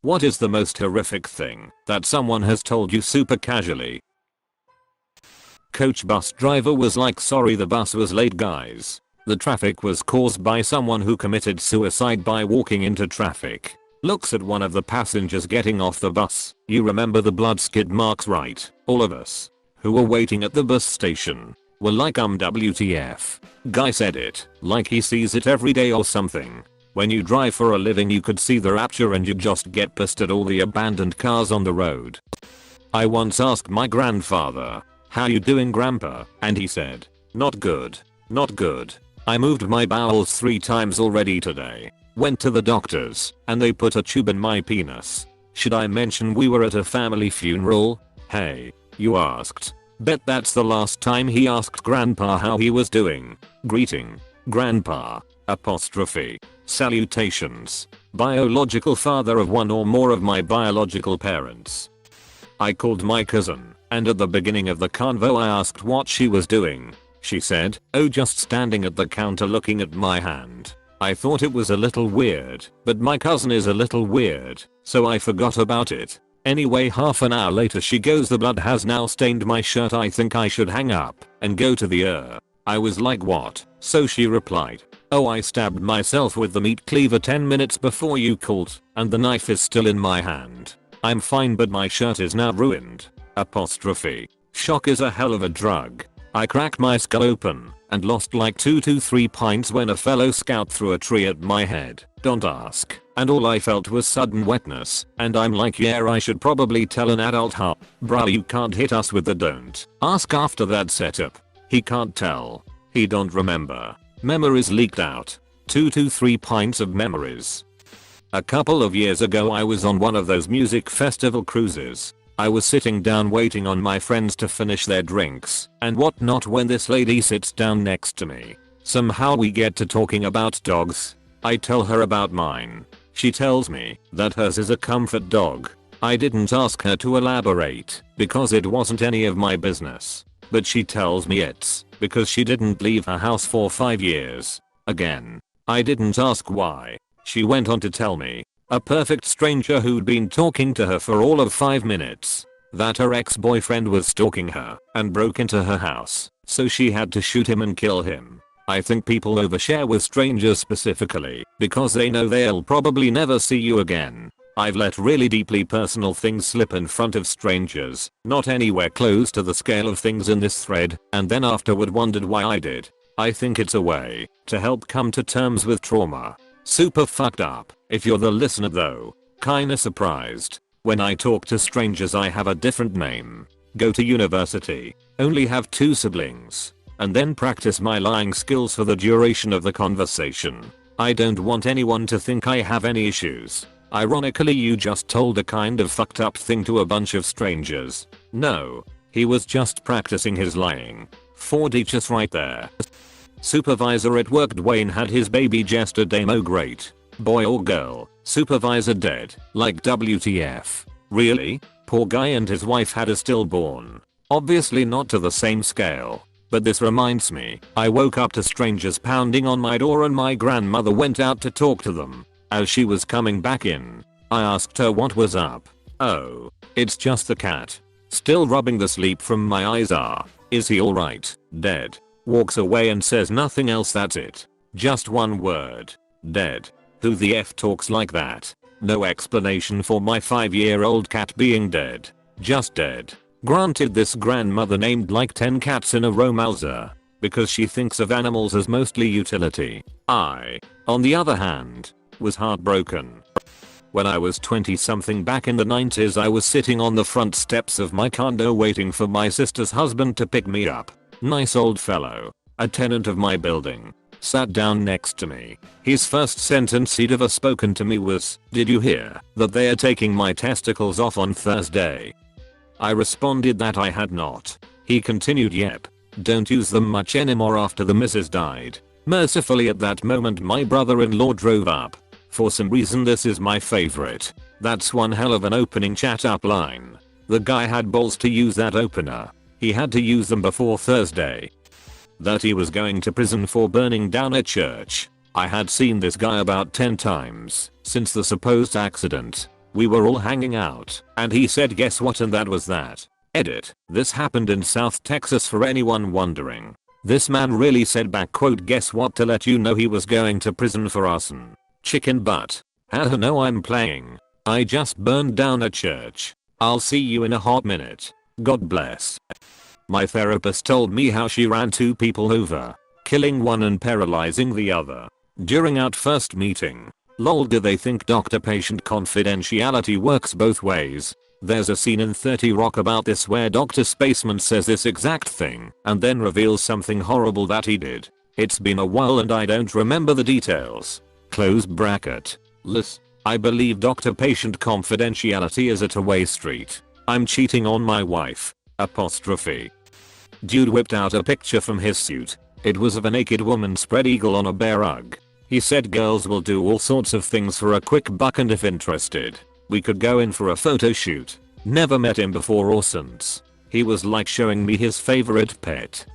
What is the most horrific thing that someone has told you super casually? Coach bus driver was like, sorry the bus was late guys. The traffic was caused by someone who committed suicide by walking into traffic. Looks at one of the passengers getting off the bus. You remember the blood skid marks, right? All of us who were waiting at the bus station were like WTF. Guy said it like he sees it every day or something. When you drive for a living you could see the rapture and you just get pissed at all the abandoned cars on the road. I once asked my grandfather, "How you doing grandpa?" and he said, "Not good. Not good. I moved my bowels 3 times already today. Went to the doctors and they put a tube in my penis." Should I mention we were at a family funeral? Hey, you asked. Bet that's the last time he asked grandpa how he was doing. Greeting. Grandpa. Apostrophe. Salutations. Biological father of one or more of my biological parents. I called my cousin, and at the beginning of the convo I asked what she was doing. She said, "Oh, just standing at the counter looking at my hand." I thought it was a little weird, but my cousin is a little weird, so I forgot about it. Anyway, half an hour later she goes, "The blood has now stained my shirt. I think I should hang up and go to the I was like, "What?" So she replied, "Oh, I stabbed myself with the meat cleaver 10 minutes before you called, and the knife is still in my hand. I'm fine but my shirt is now ruined." Apostrophe. Shock is a hell of a drug. I cracked my skull open and lost like 2 to 3 pints when a fellow scout threw a tree at my head. Don't ask. And all I felt was sudden wetness, and I'm like, yeah, I should probably tell an adult, huh? Bruh, you can't hit us with the don't ask after that setup. He can't tell. He don't remember. Memories leaked out. 2 to 3 pints of memories. A couple of years ago I was on one of those music festival cruises. I was sitting down waiting on my friends to finish their drinks and whatnot when this lady sits down next to me. Somehow we get to talking about dogs. I tell her about mine. She tells me that hers is a comfort dog. I didn't ask her to elaborate because it wasn't any of my business. But she tells me it's because she didn't leave her house for 5 years. Again, I didn't ask why. She went on to tell me, a perfect stranger who'd been talking to her for all of 5 minutes, that her ex-boyfriend was stalking her and broke into her house, so she had to shoot him and kill him. I think people overshare with strangers specifically because they know they'll probably never see you again. I've let really deeply personal things slip in front of strangers, not anywhere close to the scale of things in this thread, and then afterward wondered why I did. I think it's a way to help come to terms with trauma. Super fucked up. If you're the listener though, kinda surprised. When I talk to strangers I have a different name. Go to university. Only have 2 siblings. And then practice my lying skills for the duration of the conversation. I don't want anyone to think I have any issues. Ironically, you just told a kind of fucked up thing to a bunch of strangers. No. He was just practicing his lying. 4D just right there. Supervisor at work, Dwayne had his baby yesterday. Oh great. Boy or girl. Supervisor dead. Like WTF. Really? Poor guy and his wife had a stillborn. Obviously not to the same scale. But this reminds me, I woke up to strangers pounding on my door and my grandmother went out to talk to them. As she was coming back in, I asked her what was up. "Oh, it's just the cat. Still rubbing the sleep from my eyes. Is he alright?" "Dead." Walks away and says nothing else. That's it. Just one word. Dead. Who the F talks like that? No explanation for my 5-year-old cat being dead. Just dead. Granted, this grandmother named like 10 cats in a row Mauser because she thinks of animals as mostly utility. I, on the other hand, was heartbroken. When I was 20 something back in the 90s, I was sitting on the front steps of my condo waiting for my sister's husband to pick me up. Nice old fellow, a tenant of my building, sat down next to me. His first sentence he'd ever spoken to me was, "Did you hear that they are taking my testicles off on Thursday?" I responded that I had not. He continued, "Yep. Don't use them much anymore after the missus died." Mercifully at that moment my brother-in-law drove up. For some reason this is my favorite. That's one hell of an opening chat up line. The guy had balls to use that opener. He had to use them before Thursday. That he was going to prison for burning down a church. I had seen this guy about 10 times since the supposed accident. We were all hanging out, and he said guess what, and that was that. Edit. This happened in South Texas for anyone wondering. This man really said back quote guess what to let you know he was going to prison for arson. Chicken butt. Haha no I'm playing. I just burned down a church. I'll see you in a hot minute. God bless. My therapist told me how she ran 2 people over, killing one and paralyzing the other. During our first meeting. Lol, do they think doctor-patient confidentiality works both ways? There's a scene in 30 Rock about this where Dr. Spaceman says this exact thing and then reveals something horrible that he did. It's been a while and I don't remember the details. Close bracket. Liz. I believe doctor-patient confidentiality is a two-way street. I'm cheating on my wife. Apostrophe. Dude whipped out a picture from his suit. It was of a naked woman spread eagle on a bear rug. He said girls will do all sorts of things for a quick buck and if interested, we could go in for a photo shoot. Never met him before or since. He was like showing me his favorite pet.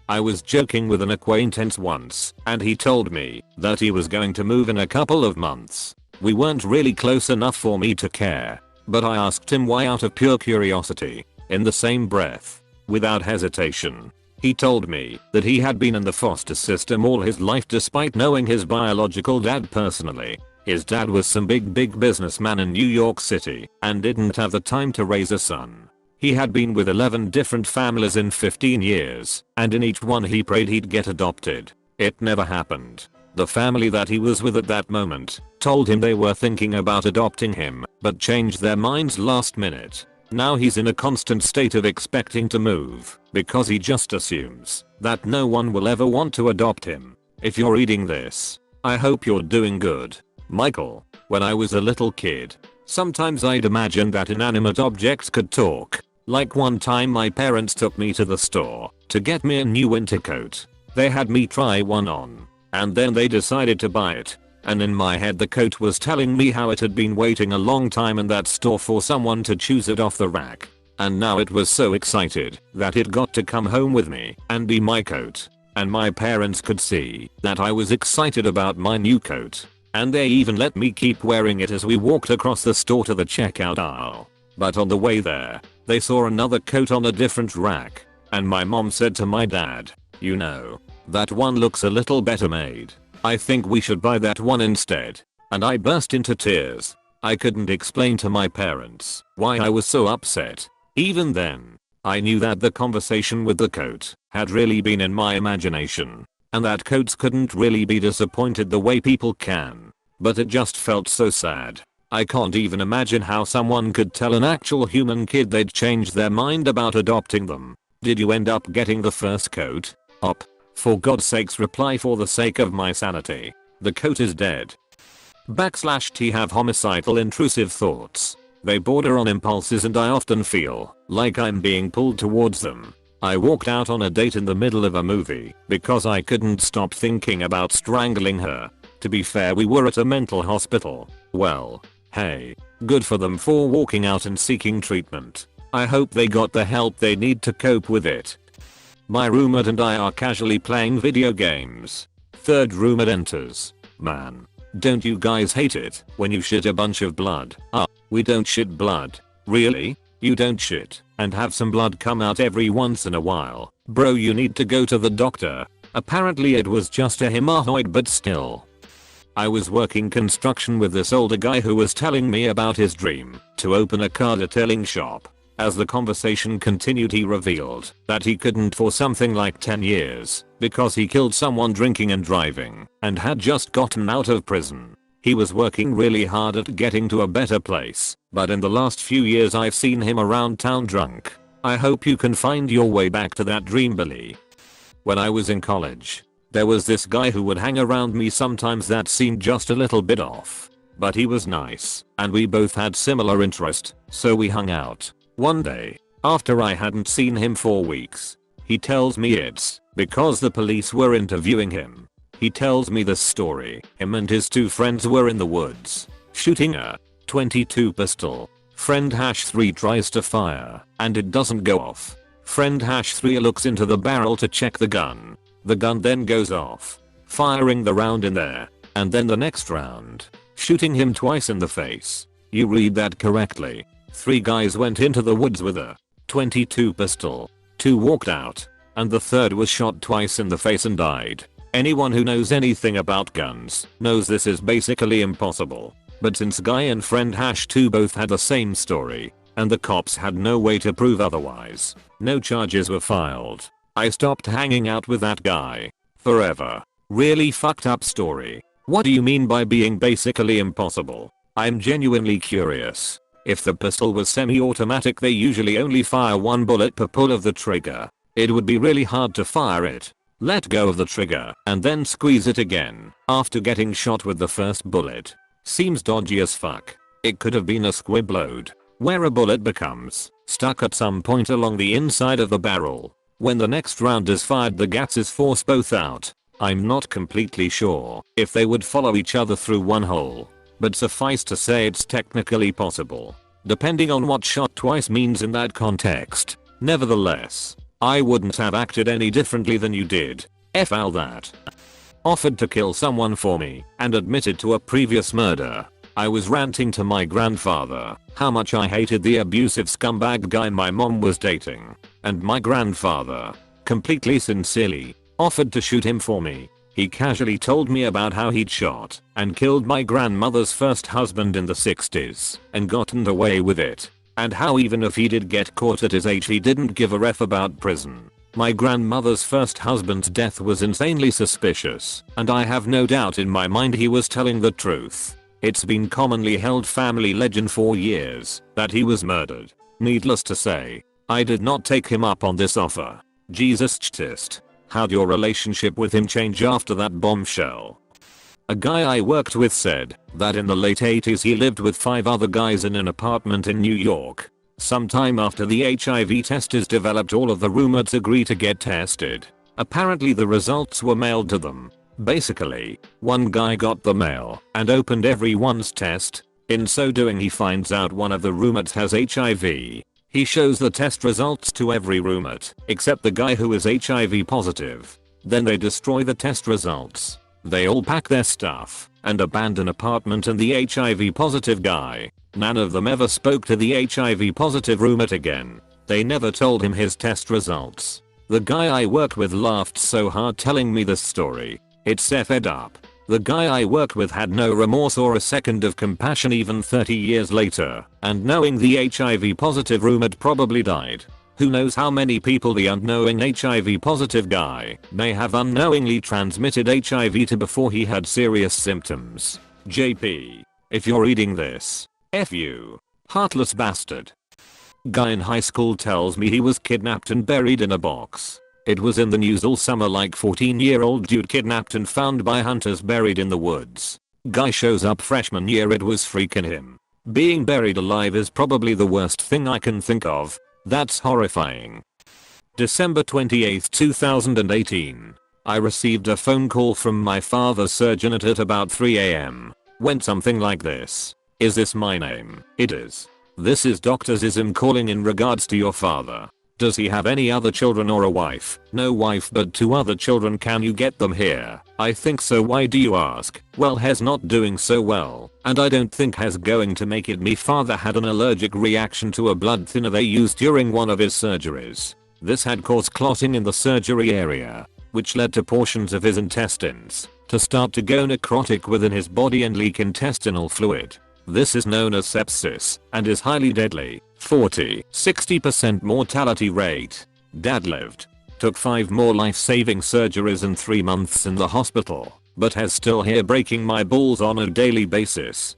I was joking with an acquaintance once, and he told me that he was going to move in a couple of months. We weren't really close enough for me to care, but I asked him why out of pure curiosity. In the same breath, without hesitation, he told me that he had been in the foster system all his life despite knowing his biological dad personally. His dad was some big businessman in New York City and didn't have the time to raise a son. He had been with 11 different families in 15 years, and in each one he prayed he'd get adopted. It never happened. The family that he was with at that moment told him they were thinking about adopting him, but changed their minds last minute. Now he's in a constant state of expecting to move, because he just assumes that no one will ever want to adopt him. If you're reading this, I hope you're doing good. Michael. When I was a little kid, sometimes I'd imagine that inanimate objects could talk. Like one time my parents took me to the store to get me a new winter coat. They had me try one on, and then they decided to buy it. And in my head the coat was telling me how it had been waiting a long time in that store for someone to choose it off the rack. And now it was so excited that it got to come home with me and be my coat. And my parents could see that I was excited about my new coat. And they even let me keep wearing it as we walked across the store to the checkout aisle. But on the way there, they saw another coat on a different rack. And my mom said to my dad, "You know, that one looks a little better made. I think we should buy that one instead." And I burst into tears. I couldn't explain to my parents why I was so upset. Even then, I knew that the conversation with the coat had really been in my imagination, and that coats couldn't really be disappointed the way people can. But it just felt so sad. I can't even imagine how someone could tell an actual human kid they'd changed their mind about adopting them. Did you end up getting the first coat? Op. For God's sakes reply for the sake of my sanity. The coat is dead. /T have homicidal intrusive thoughts. They border on impulses and I often feel like I'm being pulled towards them. I walked out on a date in the middle of a movie because I couldn't stop thinking about strangling her. To be fair, we were at a mental hospital. Well, hey, good for them for walking out and seeking treatment. I hope they got the help they need to cope with it. My roommate and I are casually playing video games. Third roommate enters. Man, don't you guys hate it when you shit a bunch of blood? We don't shit blood. Really? You don't shit and have some blood come out every once in a while? Bro, you need to go to the doctor. Apparently it was just a hemorrhoid, but still. I was working construction with this older guy who was telling me about his dream to open a car detailing shop. As the conversation continued, he revealed that he couldn't for something like 10 years because he killed someone drinking and driving and had just gotten out of prison. He was working really hard at getting to a better place, but in the last few years I've seen him around town drunk. I hope you can find your way back to that dream, Billy. When I was in college, there was this guy who would hang around me sometimes that seemed just a little bit off. But he was nice, and we both had similar interest, so we hung out. One day, after I hadn't seen him for weeks, he tells me it's because the police were interviewing him. He tells me this story. Him and his 2 friends were in the woods, shooting a .22 pistol. Friend #3 tries to fire, and it doesn't go off. Friend #3 looks into the barrel to check the gun. The gun then goes off, firing the round in there, and then the next round, shooting him twice in the face. You read that correctly. 3 guys went into the woods with a .22 pistol. 2 walked out. And the third was shot twice in the face and died. Anyone who knows anything about guns knows this is basically impossible. But since Guy and friend #2 both had the same story, and the cops had no way to prove otherwise, no charges were filed. I stopped hanging out with that guy. Forever. Really fucked up story. What do you mean by being basically impossible? I'm genuinely curious. If the pistol was semi-automatic, they usually only fire 1 bullet per pull of the trigger. It would be really hard to fire it, let go of the trigger, and then squeeze it again after getting shot with the first bullet. Seems dodgy as fuck. It could have been a squib load, where a bullet becomes stuck at some point along the inside of the barrel. When the next round is fired, the gases force both out. I'm not completely sure if they would follow each other through one hole, but suffice to say it's technically possible, depending on what shot twice means in that context. Nevertheless, I wouldn't have acted any differently than you did. F all that. Offered to kill someone for me and admitted to a previous murder. I was ranting to my grandfather how much I hated the abusive scumbag guy my mom was dating, and my grandfather, completely sincerely, offered to shoot him for me. He casually told me about how he'd shot and killed my grandmother's first husband in the 60s and gotten away with it, and how even if he did get caught at his age, he didn't give a ref about prison. My grandmother's first husband's death was insanely suspicious, and I have no doubt in my mind he was telling the truth. It's been commonly held family legend for years that he was murdered. Needless to say, I did not take him up on this offer. Jesus Christ. How'd your relationship with him change after that bombshell? A guy I worked with said that in the late 80s he lived with 5 other guys in an apartment in New York. Sometime after the HIV test is developed, all of the roommates agree to get tested. Apparently the results were mailed to them. Basically, one guy got the mail and opened everyone's test. In so doing, he finds out one of the roommates has HIV. He shows the test results to every roommate except the guy who is HIV positive. Then they destroy the test results. They all pack their stuff and abandon apartment and the HIV positive guy. None of them ever spoke to the HIV positive roommate again. They never told him his test results. The guy I worked with laughed so hard telling me this story, it's effed up. The guy I worked with had no remorse or a second of compassion even 30 years later, and knowing the HIV positive roommate probably died. Who knows how many people the unknowing HIV positive guy may have unknowingly transmitted HIV to before he had serious symptoms. JP, if you're reading this, F you. Heartless bastard. Guy in high school tells me he was kidnapped and buried in a box. It was in the news all summer, like 14-year-old dude kidnapped and found by hunters buried in the woods. Guy shows up freshman year, it was freaking him. Being buried alive is probably the worst thing I can think of. That's horrifying. December 28, 2018. I received a phone call from my father's surgeon at about 3 AM. Went something like this. Is this my name? It is. This is Dr. Zism calling in regards to your father. Does he have any other children or a wife? No wife but 2 other children. Can you get them here? I think so. Why do you ask? Well, Hez not doing so well, and I don't think Hez going to make it. Me father had an allergic reaction to a blood thinner they used during one of his surgeries. This had caused clotting in the surgery area, which led to portions of his intestines to start to go necrotic within his body and leak intestinal fluid. This is known as sepsis and is highly deadly. 40-60% mortality rate. Dad lived. Took 5 more life-saving surgeries and 3 months in the hospital, but has still here breaking my balls on a daily basis.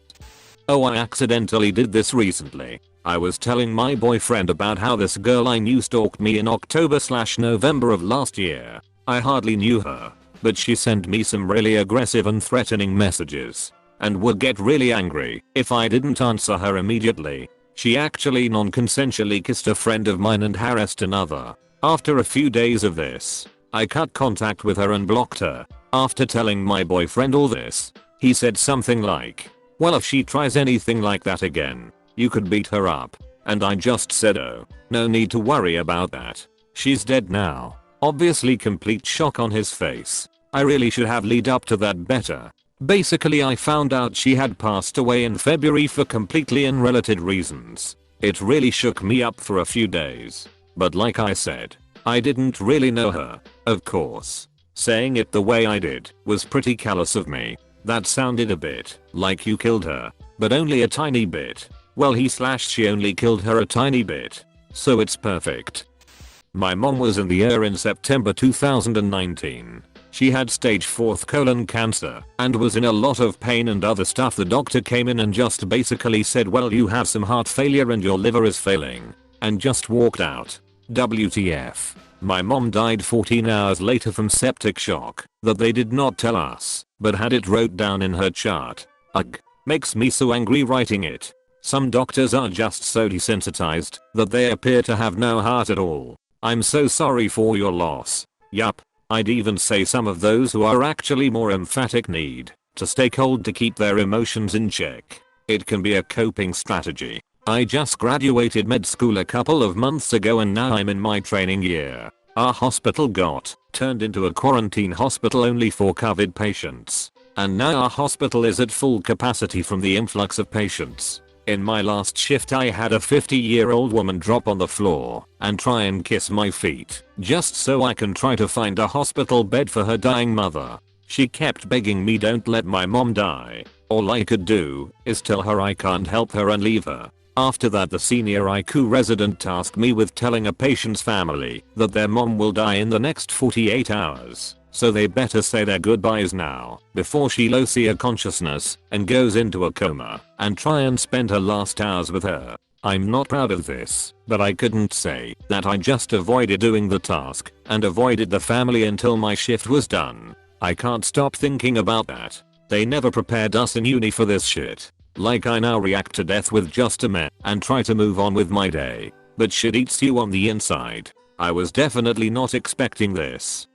Oh, I accidentally did this recently. I was telling my boyfriend about how this girl I knew stalked me in October/November of last year. I hardly knew her, but she sent me some really aggressive and threatening messages, and would get really angry if I didn't answer her immediately. She actually non-consensually kissed a friend of mine and harassed another. After a few days of this, I cut contact with her and blocked her. After telling my boyfriend all this, he said something like, well, if she tries anything like that again, you could beat her up. And I just said, oh, no need to worry about that. She's dead now. Obviously complete shock on his face. I really should have lead up to that better. Basically I found out she had passed away in February for completely unrelated reasons. It really shook me up for a few days. But like I said, I didn't really know her, of course. Saying it the way I did was pretty callous of me. That sounded a bit like you killed her, but only a tiny bit. Well she only killed her a tiny bit. So it's perfect. My mom was in the ER in September 2019. She had stage 4th colon cancer and was in a lot of pain and other stuff. The doctor came in and just basically said, well, you have some heart failure and your liver is failing, and just walked out. WTF. My mom died 14 hours later from septic shock that they did not tell us, but had it wrote down in her chart. Ugh. Makes me so angry writing it. Some doctors are just so desensitized that they appear to have no heart at all. I'm so sorry for your loss. Yup. I'd even say some of those who are actually more emphatic need to stay cold to keep their emotions in check. It can be a coping strategy. I just graduated med school a couple of months ago and now I'm in my training year. Our hospital got turned into a quarantine hospital only for COVID patients. And now our hospital is at full capacity from the influx of patients. In my last shift I had a 50-year-old woman drop on the floor and try and kiss my feet just so I can try to find a hospital bed for her dying mother. She kept begging me, don't let my mom die. All I could do is tell her I can't help her and leave her. After that the senior ICU resident tasked me with telling a patient's family that their mom will die in the next 48 hours. So they better say their goodbyes now before she loses her consciousness and goes into a coma and try and spend her last hours with her. I'm not proud of this, but I couldn't say that I just avoided doing the task and avoided the family until my shift was done. I can't stop thinking about that. They never prepared us in uni for this shit. Like I now react to death with just a meh and try to move on with my day. But shit eats you on the inside. I was definitely not expecting this.